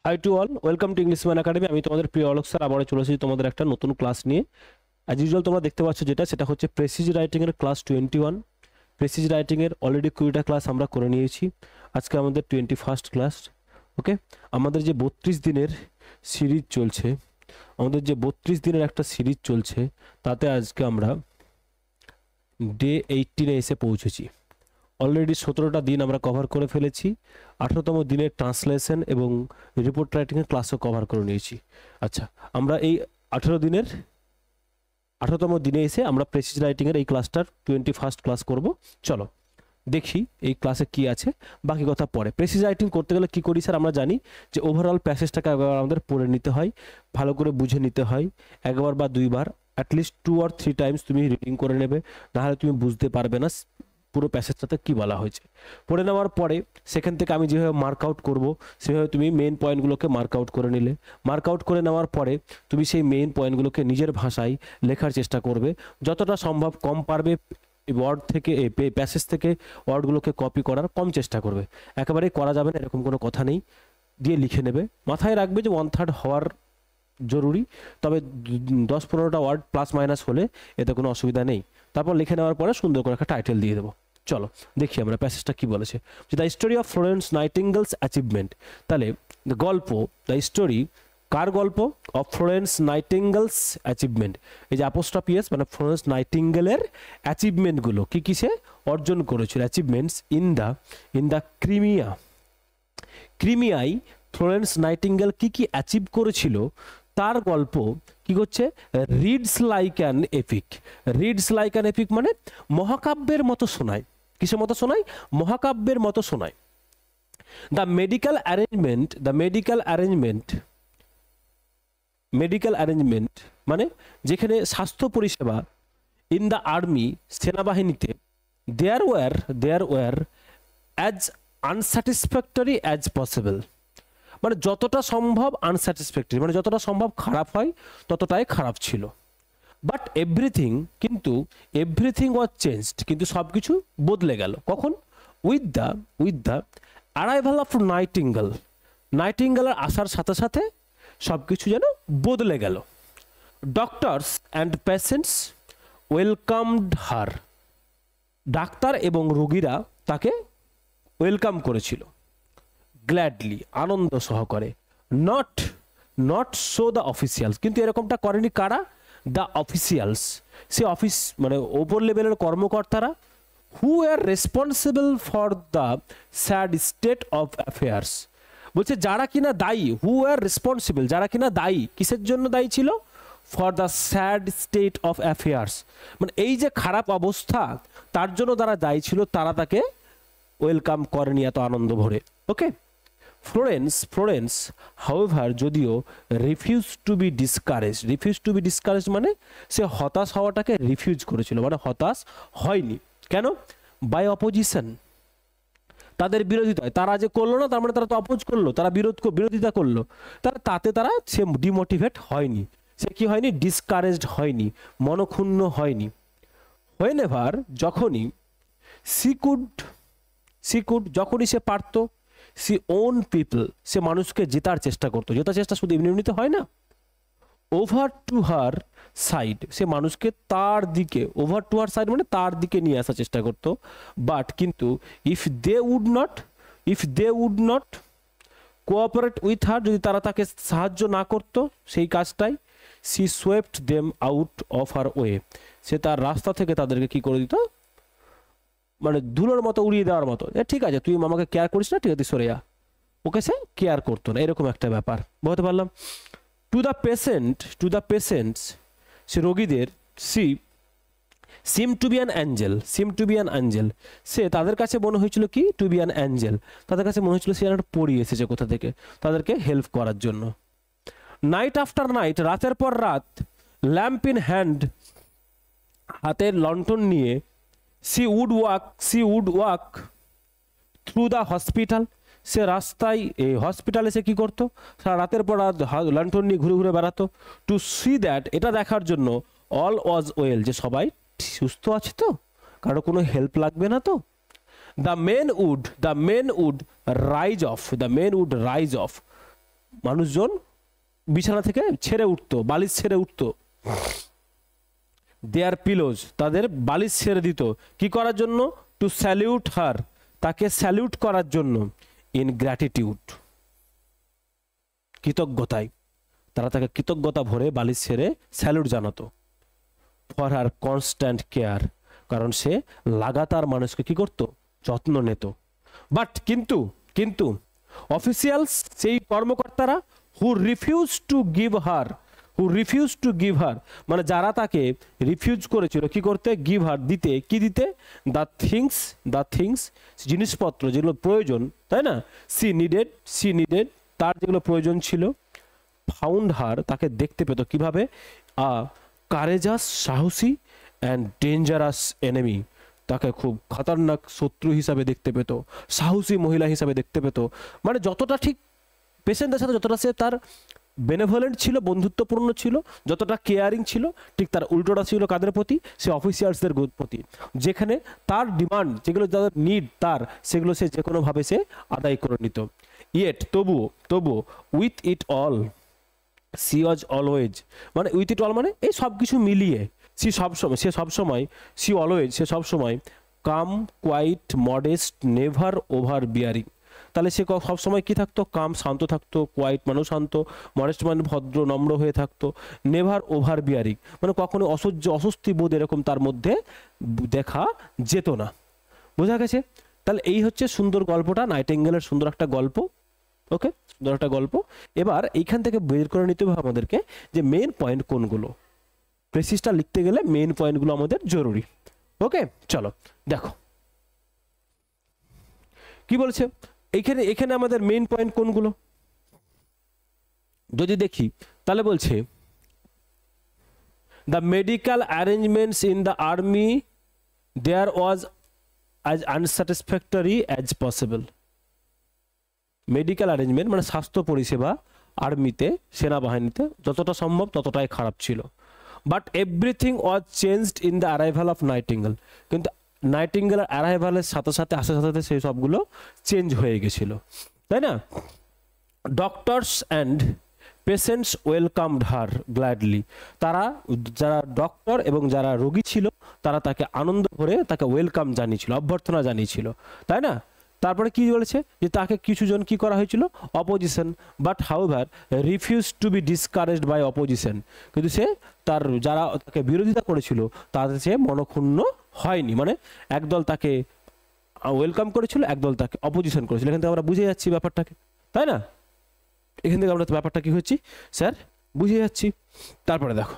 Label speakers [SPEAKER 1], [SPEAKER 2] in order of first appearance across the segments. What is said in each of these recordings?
[SPEAKER 1] High to all, welcome to English man academy. আমি তোমাদের প্রিয় অলোক স্যার আবারও চলে এসেছি তোমাদের একটা নতুন ক্লাস নিয়ে। অ্যাজ ইউজুয়াল তোমরা দেখতে পাচ্ছ সেটা হচ্ছে প্রেসিজ রাইটিংয়ের ক্লাস 21। প্রেসিজ রাইটিংয়ের অলরেডি 20টা ক্লাস আমরা করে নিয়েছি। আজকে আমাদের 21st ক্লাস। ওকে, আমাদের যে 32 দিনের সিরিজ চলছে, একটা সিরিজ চলছে, তাতে আজকে আমরা ডে 18-এ এসে পৌঁছেছি। অলরেডি 17টা দিন আমরা কভার করে ফেলেছি। 18তম দিনের ট্রান্সলেশন এবং রিপোর্ট রাইটিংয়ের ক্লাসও কভার করে নিয়েছি। আচ্ছা, আমরা এই 18তম দিনে এসে আমরা প্রেসিজ রাইটিংয়ের এই ক্লাসটার 21st ক্লাস করব। চলো দেখি এই ক্লাসে কি আছে, বাকি কথা পরে। প্রেসিজ রাইটিং করতে গেলে কি করি স্যার? আমরা জানি যে ওভারঅল প্যাসেজটাকে একবার আমাদের পড়ে নিতে হয়, ভালো করে বুঝে নিতে হয়। একবার বা দুইবার, অ্যাটলিস্ট 2 or 3 টাইমস তুমি রিডিং করে নেবে, নাহলে তুমি বুঝতে পারবে না পুরো প্যাসেজটাতে কি বলা হয়েছে। পড়ে নেওয়ার পরে সেখান থেকে আমি যেভাবে মার্ক আউট করবো সেভাবে তুমি মেইন পয়েন্টগুলোকে মার্ক আউট করে নিলে। মার্ক আউট করে নেওয়ার পরে তুমি সেই মেইন পয়েন্টগুলোকে নিজের ভাষায় লেখার চেষ্টা করবে, যতটা সম্ভব কম পারবে ওয়ার্ড থেকে প্যাসেজ থেকে ওয়ার্ডগুলোকে কপি করার কম চেষ্টা করবে। একেবারেই করা যাবে না এরকম কোনো কথা নেই, দিয়ে লিখে নেবে। মাথায় রাখবে যে 1/3 হওয়ার জরুরি, তবে 10-15টা ওয়ার্ড প্লাস মাইনাস হলে এতে কোনো অসুবিধা নেই। তারপর লিখে নেওয়ার পরে সুন্দর করে একটা টাইটেল দিয়ে দেবো। চলো দেখি আমরা প্যাসেজটা কি বলেছে। The story of Florence Nightingale's achievement. তাহলে গল্প, দ্য স্টোরি কার গল্প? Of Florence Nightingale's achievement. এই যে অ্যাপোস্ট্রফি মানে ফ্লোরেন্স নাইটিঙ্গেলের অ্যাচিভমেন্টগুলো কি কি সে অর্জন করেছিল, অ্যাচিভমেন্টস ইন দ্য ক্রিমিয়ায় ফ্লোরেন্স নাইটিঙ্গেল কি কি অ্যাচিভ করেছিল তার গল্প কি করছে? Reads like an epic. Reads like an epic মানে মহাকাব্যের মতো শোনায়। কিসের মতো শোনায়? মহাকাব্যের মতো শোনায়। দ্য মেডিকেল অ্যারেঞ্জমেন্ট মানে যেখানে স্বাস্থ্য পরিষেবা, ইন দ্য আর্মি সেনাবাহিনীতে, there were as unsatisfactory as possible. মানে যতটা সম্ভব আনস্যাটিসফ্যাক্টরি, মানে যতটা সম্ভব খারাপ হয় ততটাই খারাপ ছিল। বাট কিন্তু এভরিথিং ওয়াজ চেঞ্জড, কিন্তু সব কিছু বদলে গেল। কখন? উইথ দ্য অ্যারাইভাল অফ নাইটিঙ্গেলের আসার সাথে সাথে সব কিছু যেন বদলে গেল। Doctors and patients welcomed her. ডাক্তার এবং রোগীরা তাকে ওয়েলকাম করেছিল গ্ল্যাডলি, আনন্দ সহকারে। নট সো দ্য অফিসিয়ালস, কিন্তু এরকমটা করেনি কারা? দ্য অফিসিয়ালস, সে অফিস মানে ওপর লেভেলের কর্মকর্তারা। Who are responsible for the sad state of affairs. বলছে যারা কিনা দায়ী, হু আর রেসপন্সিবল, যারা কিনা দায়ী, কিসের জন্য দায়ী ছিল? For the sad state of affairs, মানে এই যে খারাপ অবস্থা তার জন্য যারা দায়ী ছিল তারা তাকে ওয়েলকাম করেনি এত আনন্দ ভরে। ওকে, ফ্লোরেন্স হাউএভার যদিও রিফিউজ টু বি ডিসকারেজ মানে সে হতাশ হওয়াটাকে রিফিউজ করেছিল, মানে হতাশ হয়নি। কেন? বাই অপোজিশন, তাদের বিরোধিতায়। তারা যে করলো না তার মানে তারা তো অপোজ করলো, তারা বিরোধিতা করলো, তারা সে ডিমোটিভেট হয়নি, সে কি হয়নি? ডিসকারেজড হয়নি, মনক্ষুণ্ণ হয়নি। হোয়েনেভার যখনই সি কুড যখনই সে পারত, সি ওন পিপল, সে মানুষকে জেতার চেষ্টা করতো। জেতার চেষ্টা শুধু এমনিতে হয় না। ওভার টু হার সাইড, সে মানুষকে তার দিকে, ওভার টু হার সাইড মানে তার দিকে নিয়ে আসার চেষ্টা করতো। বাট কিন্তু if they would not cooperate with her, যদি তারা তাকে সাহায্য না করতো সেই কাজটাই, she swept them out of her way, সে তার রাস্তা থেকে তাদেরকে কি করে দিত? মানে ধুলোর মতো উড়িয়ে দেওয়ার মতো। ঠিক আছে, তুই আমাকে কেয়ার করিস না, ঠিক আছে সরে যা। ওকে সে কেয়ার করতো না, এরকম একটা ব্যাপার। বলতে পারলাম। টু দ্য পেশেন্টস, সে রোগীদের, সিম টু বি অ্যান অ্যাঞ্জেল, সে তাদের কাছে মনে হয়েছিল কি? টু বি অ্যান অ্যাঞ্জেল, তাদের কাছে মনে হয়েছিল সে একটা পড়ি এসেছে কোথা থেকে তাদেরকে হেল্প করার জন্য। নাইট আফটার নাইট, রাতের পর রাত, ল্যাম্প ইন হ্যান্ড, হাতের লণ্ঠন নিয়ে, she would walk through the hospital, সে রাস্তায় এই হসপিটালে সে কী করতো? সারা রাতের পর রাত লণ্ঠন নিয়ে ঘুরে ঘুরে বেড়াতো। টু সি দ্যাট, এটা দেখার জন্য, অল ওয়াজ ওয়েল, যে সবাই সুস্থ আছে তো, কারো কোনো হেল্প লাগবে না তো। The men would rise off, মানুষজন বিছানা থেকে ছেড়ে উঠতো, বালিশ ছেড়ে উঠতো। দেয়ার পিলোজ, তাদের বালিশ ছেড়ে দিত কি করার জন্য? টু স্যালিউট হার, তাকে স্যালিউট করার জন্য। ইন গ্র্যাটিটিউড, কৃতজ্ঞতায়, তারা তাকে কৃতজ্ঞতা ভরে বালিশ ছেড়ে স্যালুট জানাতো। ফর হার কনস্ট্যান্ট কেয়ার, কারণ সে লাগাতার মানুষকে কি করতো? যত্ন নিত। বাট কিন্তু কিন্তু অফিসিয়ালস, সেই কর্মকর্তারা, হু রিফিউজ টু গিভ হার, মানে যারা তাকে রিফিউজ করেছিল কি করতে? গিভ হার, দিতে। কি দিতে? দ্য থিংস, জিনিসপত্র যেগুলো প্রয়োজন, তাই না? সি নিডেড, তার যেগুলো প্রয়োজন ছিল। ফাউন্ড হার, তাকে দেখতে পেত কিভাবে? কারেজাস, সাহসী, অ্যান্ড ডেঞ্জারাস এনিমি, তাকে খুব খতরনাক শত্রু হিসাবে দেখতে পেত, সাহসী মহিলা হিসাবে দেখতে পেত। মানে যতটা ঠিক পেশেন্টদের সাথে যতটা সে তার বেনেভোলেন্ট ছিল, বন্ধুত্বপূর্ণ ছিল, যতটা কেয়ারিং ছিল, ঠিক তার উল্টোটা ছিল কাদের প্রতি? সে অফিসিয়ালসদের প্রতি। যেখানে তার ডিমান্ড, যেগুলো যাদের নিড তার, সেগুলো সে যে কোনোভাবে সে আদায় করে নিত। ইয়েট, তবুও with it all she was always, মানে উইথ ইট অল মানে এই সব কিছু মিলিয়ে সে সবসময় calm, quiet, modest, never overbearing. তাহলে সে সবসময় কি থাকতো? কাম, শান্ত থাকতো, কোয়াইট মানে শান্ত, মডেস্ট মানে ভদ্র নম্র হয়ে থাকতো, নেভার ওভার বিয়ারিং মানে কখনো অস্বস্তি বোধ এরকম তার মধ্যে দেখা যেত না। বোঝা গেছে? তাহলে এই হচ্ছে সুন্দর গল্পটা, নাইটিঙ্গেলের সুন্দর একটা গল্প। ওকে, সুন্দর একটা গল্প। এবার এইখান থেকে বের করে নিতে হবে আমাদেরকে যে মেইন পয়েন্ট কোনগুলো। প্রেসিসটা লিখতে গেলে মেইন পয়েন্টগুলো আমাদের জরুরি। ওকে, চলো দেখো কি বলছে এখানে আমাদের মেইন পয়েন্ট কোনগুলো যদি দেখি, তাহলে বলছে the medical arrangements in the army there was as unsatisfactory as possible. Medical arrangement মানে স্বাস্থ্য পরিষেবা আর্মিতে, সেনাবাহিনীতে যতটা সম্ভব ততটাই খারাপ ছিল। But everything was changed in the arrival of nightingale, কিন্তু নাইটিঙ্গেলের অ্যারাইভালের সাথে সাথে সেই সবগুলো চেঞ্জ হয়ে গেছিল, তাই না? Doctors and patients welcomed her gladly, তারা যারা ডক্টর এবং যারা রোগী ছিল তারা তাকে আনন্দ ভরে তাকে ওয়েলকাম জানিয়েছিল, অভ্যর্থনা জানিয়েছিল, তাই না? তারপরে কি বলেছে যে তাকে কিছুজন কি করা হয়েছিল? Opposition, but however refuse to be discouraged by opposition, কিন্তু সে তার যারা তাকে বিরোধিতা করেছিল তাদের সে মনক্ষুণ্ণ হয়নি। মানে একদল তাকে ওয়েলকাম করেছিল, একদল তাকে অপোজিশন করেছিল। এখান থেকে আমরা বুঝে যাচ্ছি ব্যাপারটাকে, তাই না? এখান থেকে আমরা ব্যাপারটা কি হচ্ছি স্যার বুঝে যাচ্ছি। তারপরে দেখো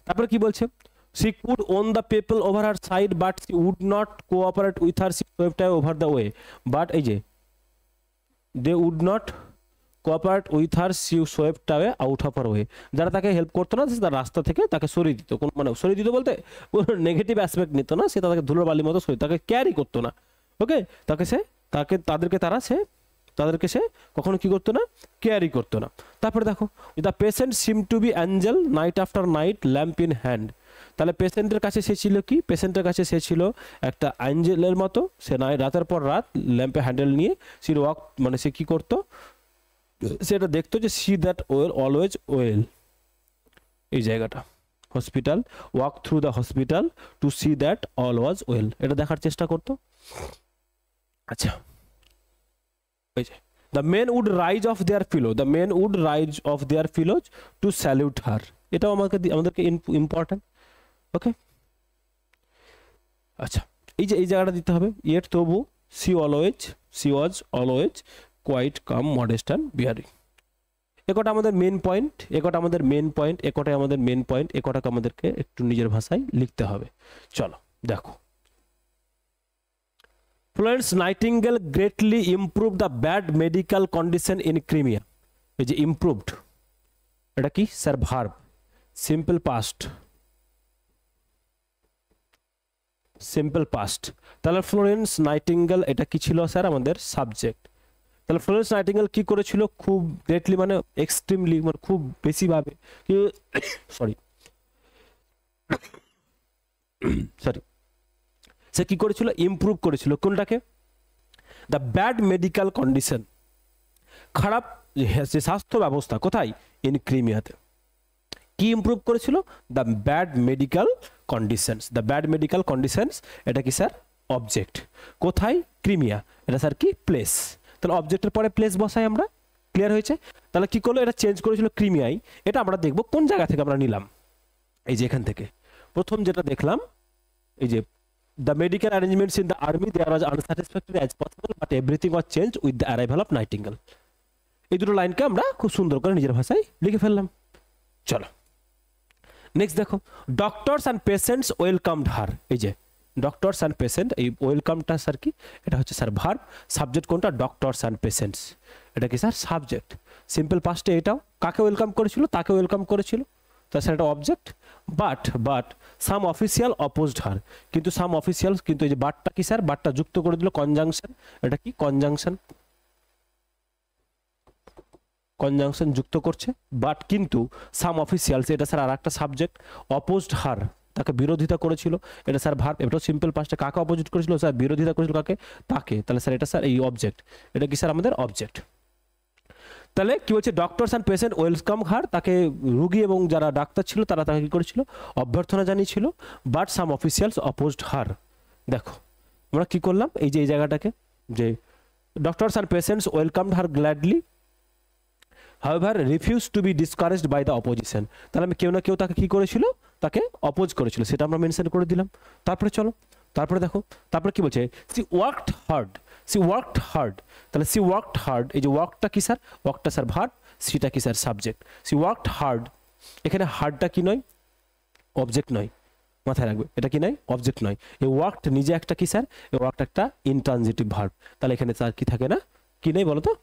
[SPEAKER 1] তারপরে কি বলছে? She could own the people over her side, but she would not cooperate with her. She swept her over the way. But এই যে they would not cooperate with her. She swept away out of her way. যারা তাকে help করতো না তার রাস্তা থেকে তাকে সরিয়ে দিত, কোন মানে সরিয়ে দিত বলতে নেগেটিভ অ্যাসপেক্ট নিত না, সে তাকে ধুলোর বালির মতো সরিয়ে তাকে ক্যারি করতো না। ওকে, তাদেরকে সে কখনো কি করতো না? ক্যারি করতো না। তারপরে দেখো the patient seem to be angel night after night lamp in hand. তাহলে পেশেন্টের কাছে সে ছিল কি? পেশেন্টের কাছে সে ছিল একটা অ্যাঞ্জেলের মতো, সে রাতের পর রাত ল্যাম্পে হ্যান্ডেল নিয়ে সে ওয়াক মানে সে কি করতো? সেটা দেখতো যে see that well always well, এই জায়গাটা hospital, walk through the hospital to see that all was well, এটা দেখার চেষ্টা করতো। আচ্ছা, the men would rise off their pillows to salute her, এটাও আমাদেরকে ইম্পর্টেন্ট। ওকে, আচ্ছা এই জায়গাটা দিতে হবে। ইয়েট তবু she was always quite calm, modest and bearing। একটা আমাদের মেন পয়েন্ট, একটাকে আমাদেরকে একটু নিজের ভাষায় লিখতে হবে। চলো দেখো, Florence Nightingale greatly improved the bad medical condition in Crimea। এই যে improved, এটা কি স্যার? Verb, simple past. তাহলে ফ্লোরেন্স নাইটিঙ্গেল এটা কি ছিল স্যার? আমাদের সাবজেক্ট। তাহলে ফ্লোরেন্স নাইটিঙ্গেল কি করেছিল? খুব গ্রেটলি মানে এক্সট্রিমলি মানে খুব বেশি ভাবে সরি সে কি করেছিল, ইমপ্রুভ করেছিল কোনটাকে, দ্য ব্যাড মেডিকেল কন্ডিশন, খারাপ যে স্বাস্থ্য ব্যবস্থা, কোথায়, ইন ক্রিমিয়াতে। কি ইমপ্রুভ করেছিল, the bad medical conditions, the bad medical conditions, এটা কি স্যার অবজেক্ট, কোথায়, ক্রিমিয়া, এটা স্যার কি প্লেস, তাহলে অবজেক্টের পরে প্লেস বসাই আমরা, ক্লিয়ার হয়েছে। তাহলে কি করলো, এটা চেঞ্জ করেছিল ক্রিমিয়ায়, এটা আমরা দেখব কোন জায়গা থেকে আমরা নিলাম, এই যে এখান থেকে প্রথম যেটা দেখলাম, এই যে the medical arrangements in the army they are as unsatisfactory as possible but everything was changed with the arrival of Nightingale। এই দুটো লাইনকে আমরা খুব সুন্দর করে নিজের ভাষায় লিখে ফেললাম। চলো নেক্সট দেখো, ডক্টরস অ্যান্ড পেশেন্টস ওয়েলকামড হার, এই যে ডক্টরস অ্যান্ড পেশেন্ট, এই ওয়েলকামটা স্যার কি, এটা হচ্ছে স্যার ভার্ব, সাবজেক্ট কোনটা, ডক্টরস অ্যান্ড পেশেন্টস, এটা কি স্যার সাবজেক্ট, সিম্পল পাস্টে এটাও কাকে ওয়েলকাম করেছিল, তাকে ওয়েলকাম করেছিল, তাছাড়া এটা object. But some official opposed her, কিন্তু সাম অফিসিয়াল, কিন্তু এই যে বাটটা কি স্যার, বাটটা যুক্ত করে দিল কনজাংশন, এটা কি কনজাংশন, কনজাংশন যুক্ত করছে, বাট কিন্তু সাম অফিসিয়ালস, এটা স্যার আর একটা সাবজেক্ট, অপোজড হার, তাকে বিরোধিতা করেছিল, এটা স্যার ভার্ব, এটাও সিম্পল পাস্টে কাকে অপোজিট করেছিল স্যার, বিরোধিতা করেছিল কাকে, তাকে, তাহলে স্যার এটা স্যার এই অবজেক্ট, এটা কি স্যার আমাদের অবজেক্ট। তাহলে কি বলছে, ডক্টরস অ্যান্ড পেশেন্ট ওয়েলকাম হার, তাকে রুগী এবং যারা ডাক্তার ছিল তারা তাকে কি করেছিল, অভ্যর্থনা জানিয়েছিল, but some officials opposed her. দেখো আমরা কি করলাম, এই যে এই জায়গাটাকে, যে doctors and patients welcomed her gladly however refuse to be discouraged by the opposition, তাহলে আমি কেউ না কেউ তাকে কি করেছিল, তাকে অপোজ করেছিল, সেটা আমরা মেনশন করে দিলাম। তারপরে চলো, তারপরে দেখো, তারপরে কি বলছে, she worked hard, she worked hard, তাহলে সি ওয়ার্কড হার্ড, এই যে ওয়ার্কটা কি স্যার, ওয়ার্কটা স্যার ভার্ব, সিটা কি sir subject, she worked hard, এখানে হার্ডটা কি নয়, অবজেক্ট নয়, মাথায় রাখবে, এটা কি নয়, অবজেক্ট নয়, এই ওয়ার্কড নিজে একটা কি স্যার, এই ওয়ার্কটা একটা ইনট্রানজিটিভ ভার্ব, তাহলে এখানে স্যার কি থাকে না, কি নেই বলো তো,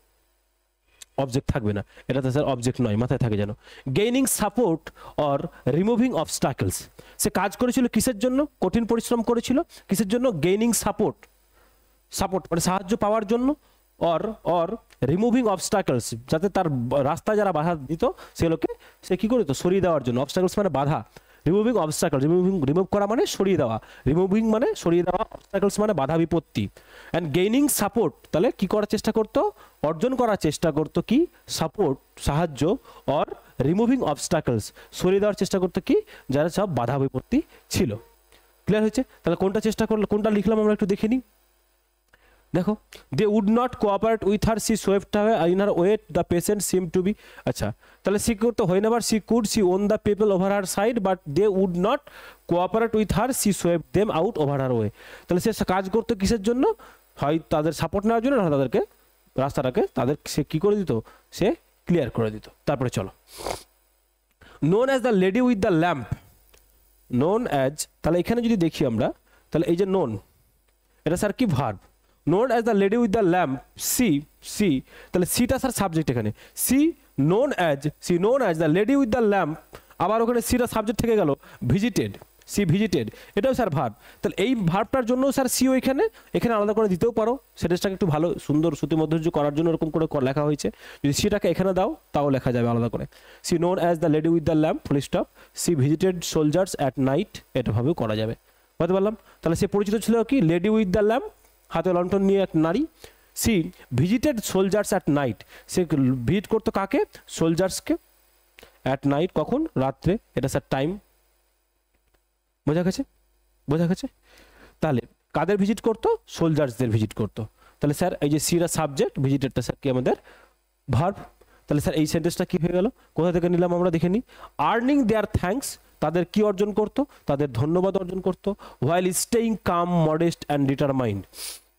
[SPEAKER 1] অবজেক্ট থাকবে না, এটা তো স্যার অবজেক্ট নয়, মাথায় থাকে যেন। Gaining support or removing obstacles, সে কাজ করেছিল কিসের জন্য, কঠিন পরিশ্রম করেছিল কিসের জন্য, গেইনিং সাপোর্ট, সাপোর্ট মানে সাহায্য পাওয়ার জন্য, অর রিমুভিং অবস্টাকলস, যাতে তার রাস্তায় যারা বাধা দিত সেগুলোকে সে কি করতো, সরিয়ে দেওয়ার জন্য, অবস্টাকলস মানে বাধা, রিমুভিং অবস্টাকল, রিমুভ করা মানে সরিয়ে দেওয়া, রিমুভিং মানে সরিয়ে দেওয়া, অবস্টাকলস মানে বাধা বিপত্তি, অ্যান্ড গেইনিং সাপোর্ট, তাহলে কি করার চেষ্টা করতো, অর্জন করার চেষ্টা করতো কি, সাপোর্ট সাহায্য, অর রিমুভিং অবস্টাকলস সরিয়ে দেওয়ার চেষ্টা করতো কি, যারা সব বাধা বিপত্তি ছিল। ক্লিয়ার হয়েছে, তাহলে কোনটা চেষ্টা করলো, কোনটা লিখলাম আমরা একটু দেখে নিই। দেখো, they would not cooperate with her, she swept in her way, the patient seem to be, আচ্ছা তাহলে সি করতে হয় না, she could, she won the people over her side, but they would not cooperate with her, she swept them out over her way, তাহলে সে কাজ করতো কিসের জন্য, হয় তাদের সাপোর্ট নেওয়ার জন্য, না তাদেরকে রাস্তাটাকে তাদের সে কি করে দিত, সে ক্লিয়ার করে দিত। তারপরে চলো, known as the lady with the lamp, known as, তাহলে এখানে যদি দেখি আমরা, তাহলে এই যে নোন, এটা স্যার কি verb, known as the lady with the lamp, she, তাহলে সিটা স্যার সাবজেক্ট, এখানে she known as the lady with the lamp, আবার ওখানে সিটা সাবজেক্ট থেকে গেল, ভিজিটেড, সি ভিজিটেড, এটাও স্যার ভার্ব, তাহলে এই ভার্বটার জন্য স্যার সিও এখানে আলাদা করে দিতেও পারো, সেটাকে একটু ভালো সুন্দর শ্রুতি মধুর্য করার জন্য এরকম করে লেখা হয়েছে, যদি সিটাকে এখানে দাও তাও লেখা যাবে আলাদা করে, she known as the lady with the lamp full stop, she visited soldiers at night, এটাভাবেও করা যাবে, বুঝতে পারলাম। তাহলে সে পরিচিত ছিল কি, লেডি উইথ দ্য ল্যাম্প, হাতে লণ্ঠন নিয়ে এক নারী, she visited soldiers at night, সে ভিজিট করতো কাকে, সোলজার্সকে, অ্যাট নাইট কখন, রাত্রে, এটা স্যার টাইম, বোঝা গেছে, তাহলে কাদের ভিজিট করতো, সোলজার্সদের ভিজিট করতো, তাহলে স্যার এই যে সিরা সাবজেক্ট, ভিজিটেডটা স্যার কি আমাদের ভার্ব, তাহলে স্যার এই সেন্টেন্সটা কি হয়ে গেল, কোথা থেকে নিলাম আমরা দেখে নিই, আর্নিং দেয়ার থ্যাঙ্কস, তাদের কি অর্জন করতো, তাদের ধন্যবাদ অর্জন করতো, while staying calm modest and determined,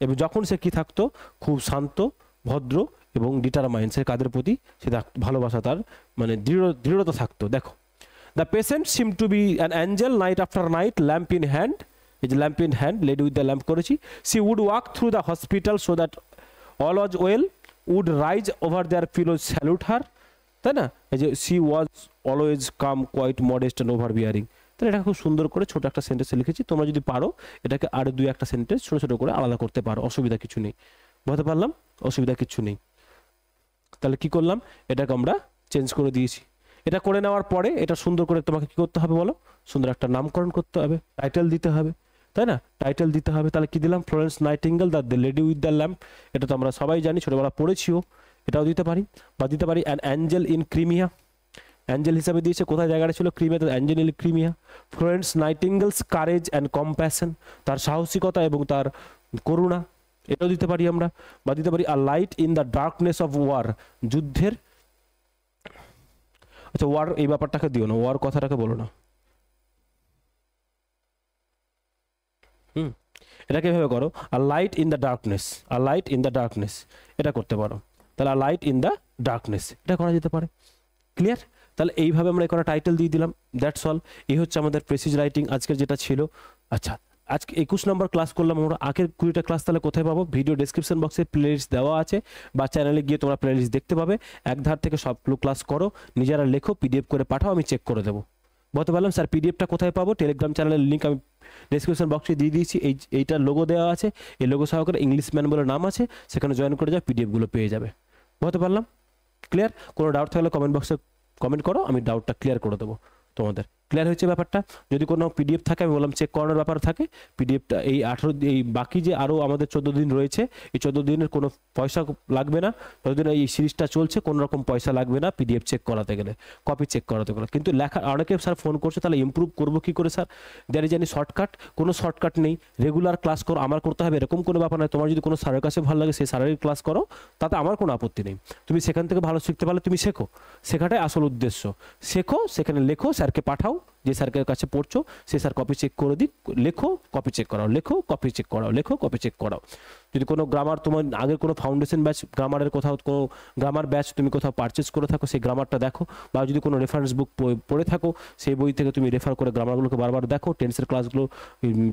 [SPEAKER 1] এবং যখন সে কি থাকতো, খুব শান্ত ভদ্র এবং ডিটারমাইন্ড, সে কাদের প্রতি সে ভালোবাসা, তার মানে দৃঢ়তা থাকতো। দেখো, the patient seem to be an angel night after night, lamp in hand, এই যে lamp in hand, lady with the lamp করেছি, she would walk through the hospital so that all was well, would rise over their fellows salute her, তাই না, এই যে she was always calm quiet modest and overbearing, তাহলে এটা খুব সুন্দর করে ছোট একটা সেন্টেন্সে লিখেছি, তোমরা যদি পারো এটাকে আরো দুই একটা সেন্টেন্স ছোট ছোট করে আলাদা করতে পারো, অসুবিধা কিছু নেই, বুঝতে পারলাম, অসুবিধা কিছু নেই। তাহলে কি করলাম, এটাকে আমরা চেঞ্জ করে দিয়েছি, এটা করে নেওয়ার পরে এটা সুন্দর করে তোমাকে কি করতে হবে বলো, সুন্দর একটা নামকরণ করতে হবে, টাইটেল দিতে হবে, তাই না? টাইটেল দিতে হবে, তাহলে কি দিলাম? Florence nightingale the lady with the lamp, এটা তো আমরা সবাই জানি, ছোটবেলা পড়েছিও, এটাও দিতে পারি। বা দিতে পারি an angel in Crimea, angel হিসাবে দিয়েছে, কোথায় জায়গাটা ছিল? Crimea, angel in Crimea. Florence Nightingale's courage and compassion, তার সাহসিকতা এবং তার করুণা, এটাও দিতে পারি আমরা। বা দিতে পারি a light in the darkness of war, যুদ্ধের, আচ্ছা ওয়ার এই ব্যাপারটাকে দিও না, ওয়ার কথাটাকে বলো না, এটাকে এভাবে করো, a light in the darkness, a light in the darkness, এটা করতে পারো। তাহলে a light in the darkness এটা করা যেতে পারে। ক্লিয়ার? তাহলে এইভাবে আমরা একটা টাইটেল দিয়ে দিলাম, দ্যাটস অল। এই হচ্ছে আমাদের প্রেসিজ রাইটিং আজকের যেটা ছিল। আচ্ছা, আজকে 21 নম্বর ক্লাস করলাম আমরা। আগের 20টা ক্লাস তাহলে কোথায় পাবো? ভিডিও ডেসক্রিপশন বক্সে প্লেলিস্ট দেওয়া আছে, বা চ্যানেলে গিয়ে তোমরা প্লেলিস্ট দেখতে পাবে। এক ধার থেকে সবগুলো ক্লাস করো, নিজেরা লেখো, পিডিএফ করে পাঠাও, আমি চেক করে দেবো। বলতে পারলাম স্যার পিডিএফটা কোথায় পাবো? টেলিগ্রাম চ্যানেলের লিঙ্ক আমি ডেসক্রিপশন বক্সে দিয়ে দিয়েছি, এইটার লোগো দেওয়া আছে, এই লোগো সহকারে ইংলিশ ম্যান বলে নাম আছে, সেখানে জয়েন করে যাও, পিডিএফগুলো পেয়ে যাবে। বলতে পারলাম? ক্লিয়ার? কোনো ডাউট থাকলে কমেন্ট বক্সে কমেন্ট করো, আমি ডাউটটা ক্লিয়ার করে দেবো তোমাদের। ক্লিয়ার হয়েছে ব্যাপারটা? যদি কোনো পিডিএফ থাকে, আমি বললাম চেক করানোর ব্যাপার থাকে, পিডিএফটা এই 18 এই বাকি যে আরও আমাদের 14 দিন রয়েছে, এই 14 দিনের কোনো পয়সা লাগবে না, যতদিন এই সিরিজটা চলছে কোনো রকম পয়সা লাগবে না পিডিএফ চেক করাতে গেলে, কপি চেক করাতে গেলে। কিন্তু লেখা অনেকে স্যার ফোন করছে, তাহলে ইমপ্রুভ করবো কী করে sir? There is any shortcut? কোনো শর্টকাট নেই, রেগুলার ক্লাস করো, আমার করতে হবে এরকম কোনো ব্যাপার নয়। তোমার যদি কোনো স্যারের কাছে ভালো লাগে সেই স্যারের ক্লাস করো, তাতে আমার কোনো আপত্তি নেই। তুমি সেখান থেকে ভালো শিখতে পারলে তুমি শেখো, শেখাটাই আসল উদ্দেশ্য। শেখো, সেখানে লেখো, স্যারকে পাঠাও, যে স্যারের কাছে পড়ছো সে স্যার কপি চেক করে দিক, লেখো কপি চেক করাও, লেখো কপি চেক করাও, লেখো কপি চেক করাও। যদি কোনো গ্রামার তোমার আগের কোনো ফাউন্ডেশন ব্যাচ গ্রামারের কোথাও কোনো গ্রামার ব্যাচ তুমি কোথাও পারচেস করে থাকো, সেই গ্রামারটা দেখো। বা যদি কোনো রেফারেন্স বুক পড়ে থাকো, সেই বই থেকে তুমি রেফার করে গ্রামারগুলোকে বারবার দেখো। টেন্সের ক্লাসগুলো,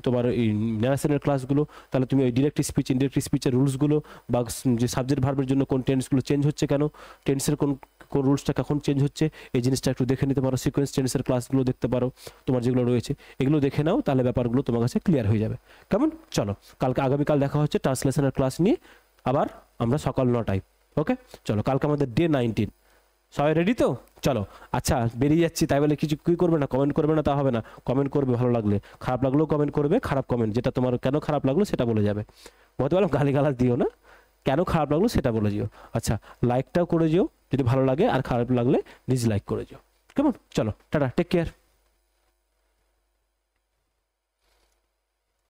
[SPEAKER 1] তোমার এই ন্যারেশনের ক্লাসগুলো, তাহলে তুমি ওই ডিরেক্ট স্পিচ ইনডিরেক্ট স্পিচের রুলসগুলো, বা যে সাবজেক্ট ভার্বের জন্য কোন টেন্সগুলো চেঞ্জ হচ্ছে, কেন টেন্সের কোন রুলসটা কখন চেঞ্জ হচ্ছে, এই জিনিসটা একটু দেখে নিতে পারো। সিকোয়েন্স টেন্সের ক্লাসগুলো দেখতে পারো, তোমার যেগুলো রয়েছে এগুলো দেখে নাও, তাহলে ব্যাপারগুলো তোমার কাছে ক্লিয়ার হয়ে যাবে। কেমন? চলো, কালকে আগামীকাল দেখা হচ্ছে ট্রান্সলেশনের ক্লাস নিয়ে, আবার আমরা সকাল 9টায়। ওকে, চলো, কালকে আমাদের ডে 19। সবাই রেডি তো? চলো, আচ্ছা বেরিয়ে যাচ্ছি, তাই বলে কিছু কি করবে না, কমেন্ট করবে না তা হবে না। কমেন্ট করবে, ভালো লাগলে, খারাপ লাগলেও কমেন্ট করবে। খারাপ কমেন্ট যেটা তোমার কেন খারাপ লাগলো সেটা বলে যাবে। বলতে পারলাম গালিগালাজ দিও না, কেন খারাপ লাগলো সেটা বলে যেও। আচ্ছা, লাইকটাও করে যেও যদি ভালো লাগে, আর খারাপ লাগলে ডিসলাইক করে যেও। কেমন? চলো, টাটা, টেক কেয়ার।